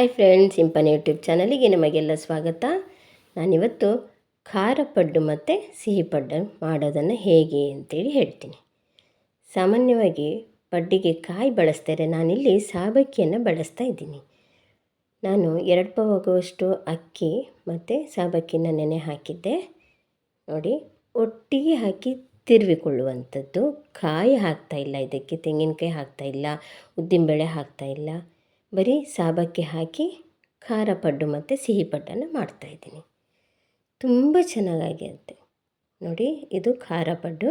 Hi friends, symphony YouTube ಚಾನಲಿಗೆ ನಿಮಗೆಲ್ಲ ಸ್ವಾಗತ. ನಾನಿವತ್ತು ಖಾರ ಪಡ್ಡು ಮತ್ತು ಸಿಹಿ ಪಡ್ಡು ಮಾಡೋದನ್ನು ಹೇಗೆ ಅಂತೇಳಿ ಹೇಳ್ತೀನಿ. ಸಾಮಾನ್ಯವಾಗಿ ಪಡ್ಡಿಗೆ ಕಾಯಿ ಬಳಸ್ತಾರೆ, ನಾನಿಲ್ಲಿ ಸಾಬಕ್ಕಿಯನ್ನು ಬಳಸ್ತಾ ಇದ್ದೀನಿ. ನಾನು 2 ಪಾವು ಆಗುವಷ್ಟು ಅಕ್ಕಿ ಮತ್ತು ಸಾಬಕ್ಕಿನ ನೆನೆ ಹಾಕಿದ್ದೆ. ನೋಡಿ, ಒಟ್ಟಿಗೆ ಹಾಕಿ ತಿರುವಿಕೊಳ್ಳುವಂಥದ್ದು. ಕಾಯಿ ಹಾಕ್ತಾಯಿಲ್ಲ, ಇದಕ್ಕೆ ತೆಂಗಿನಕಾಯಿ ಹಾಕ್ತಾಯಿಲ್ಲ, ಉದ್ದಿನಬೇಳೆ ಹಾಕ್ತಾಯಿಲ್ಲ, ಬರೀ ಸಾಬಕ್ಕಿ ಹಾಕಿ ಖಾರ ಪಡ್ಡು ಮತ್ತು ಸಿಹಿ ಪಡ್ಡನ್ನು ಮಾಡ್ತಾಯಿದ್ದೀನಿ. ತುಂಬ ಚೆನ್ನಾಗಾಗಿರುತ್ತೆ ನೋಡಿ. ಇದು ಖಾರ ಪಡ್ಡು.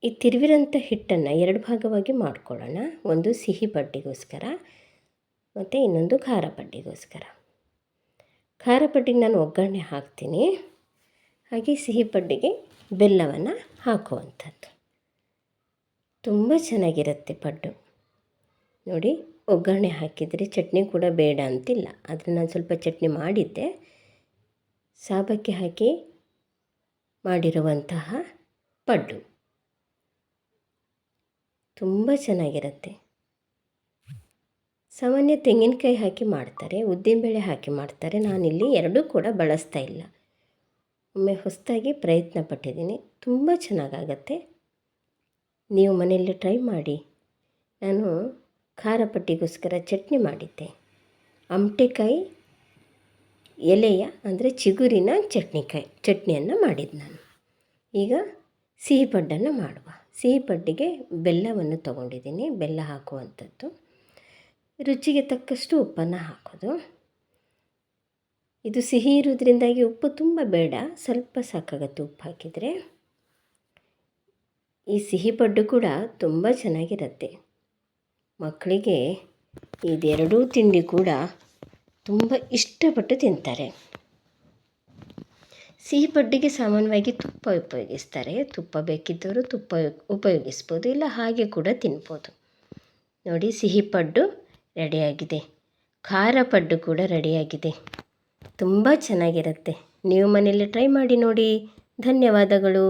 ಈ ತಿರುವಿರೋಂಥ ಹಿಟ್ಟನ್ನು 2 ಭಾಗವಾಗಿ ಮಾಡ್ಕೊಳ್ಳೋಣ. ಒಂದು ಸಿಹಿ ಪಡ್ಡಿಗೋಸ್ಕರ ಮತ್ತು ಇನ್ನೊಂದು ಖಾರ ಪಡ್ಡಿಗೋಸ್ಕರ. ಖಾರ ಪಡ್ಡಿಗೆ ನಾನು ಒಗ್ಗರಣೆ ಹಾಕ್ತೀನಿ, ಹಾಗೆ ಸಿಹಿ ಪಡ್ಡಿಗೆ ಬೆಲ್ಲವನ್ನು ಹಾಕುವಂಥದ್ದು. ತುಂಬ ಚೆನ್ನಾಗಿರುತ್ತೆ ಪಡ್ಡು ನೋಡಿ. ಒಗ್ಗರಣೆ ಹಾಕಿದರೆ ಚಟ್ನಿ ಕೂಡ ಬೇಡ ಅಂತಿಲ್ಲ, ಆದರೆ ನಾನು ಸ್ವಲ್ಪ ಚಟ್ನಿ ಮಾಡಿದ್ದೆ. ಸಾಬಕ್ಕಿ ಹಾಕಿ ಮಾಡಿರುವಂತಹ ಪಡ್ಡು ತುಂಬ ಚೆನ್ನಾಗಿರುತ್ತೆ. ಸಾಮಾನ್ಯ ತೆಂಗಿನಕಾಯಿ ಹಾಕಿ ಮಾಡ್ತಾರೆ, ಉದ್ದಿನಬೇಳೆ ಹಾಕಿ ಮಾಡ್ತಾರೆ. ನಾನಿಲ್ಲಿ ಎರಡೂ ಕೂಡ ಬಳಸ್ತಾ ಇಲ್ಲ. ಒಮ್ಮೆ ಹೊಸದಾಗಿ ಪ್ರಯತ್ನ ಪಟ್ಟಿದ್ದೀನಿ, ತುಂಬ ಚೆನ್ನಾಗಾಗತ್ತೆ. ನೀವು ಮನೆಯಲ್ಲಿ ಟ್ರೈ ಮಾಡಿ. ನಾನು ಖಾರ ಪಡ್ಡಿಗೋಸ್ಕರ ಚಟ್ನಿ ಮಾಡಿದ್ದೆ. ಅಮಟೆಕಾಯಿ ಎಲೆಯ ಅಂದರೆ ಚಿಗುರಿನ ಚಟ್ನಿಯನ್ನು ಮಾಡಿದ್ದು ನಾನು. ಈಗ ಸಿಹಿ ಪಡ್ಡನ್ನು ಮಾಡುವ. ಸಿಹಿ ಪಡ್ಡಿಗೆ ಬೆಲ್ಲವನ್ನು ತೊಗೊಂಡಿದ್ದೀನಿ, ಬೆಲ್ಲ ಹಾಕುವಂಥದ್ದು. ರುಚಿಗೆ ತಕ್ಕಷ್ಟು ಉಪ್ಪನ್ನು ಹಾಕೋದು. ಇದು ಸಿಹಿ ಇರೋದ್ರಿಂದಾಗಿ ಉಪ್ಪು ತುಂಬ ಬೇಡ, ಸ್ವಲ್ಪ ಸಾಕಾಗತ್ತೆ ಉಪ್ಪು ಹಾಕಿದರೆ. ಈ ಸಿಹಿ ಪಡ್ಡು ಕೂಡ ತುಂಬ ಚೆನ್ನಾಗಿರುತ್ತೆ. ಮಕ್ಕಳಿಗೆ ಇದೆರಡೂ ತಿಂಡಿ ಕೂಡ ತುಂಬ ಇಷ್ಟಪಟ್ಟು ತಿಂತಾರೆ. ಸಿಹಿ ಪಡ್ಡಿಗೆ ಸಾಮಾನ್ಯವಾಗಿ ತುಪ್ಪ ಉಪಯೋಗಿಸ್ತಾರೆ. ತುಪ್ಪ ಬೇಕಿದ್ದವರು ತುಪ್ಪ ಉಪಯೋಗಿಸ್ಬೋದು, ಇಲ್ಲ ಹಾಗೆ ಕೂಡ ತಿನ್ಬೋದು. ನೋಡಿ, ಸಿಹಿ ಪಡ್ಡು ರೆಡಿಯಾಗಿದೆ, ಖಾರ ಪಡ್ಡು ಕೂಡ ರೆಡಿಯಾಗಿದೆ. ತುಂಬ ಚೆನ್ನಾಗಿರುತ್ತೆ. ನೀವು ಮನೆಯಲ್ಲಿ ಟ್ರೈ ಮಾಡಿ ನೋಡಿ. ಧನ್ಯವಾದಗಳು.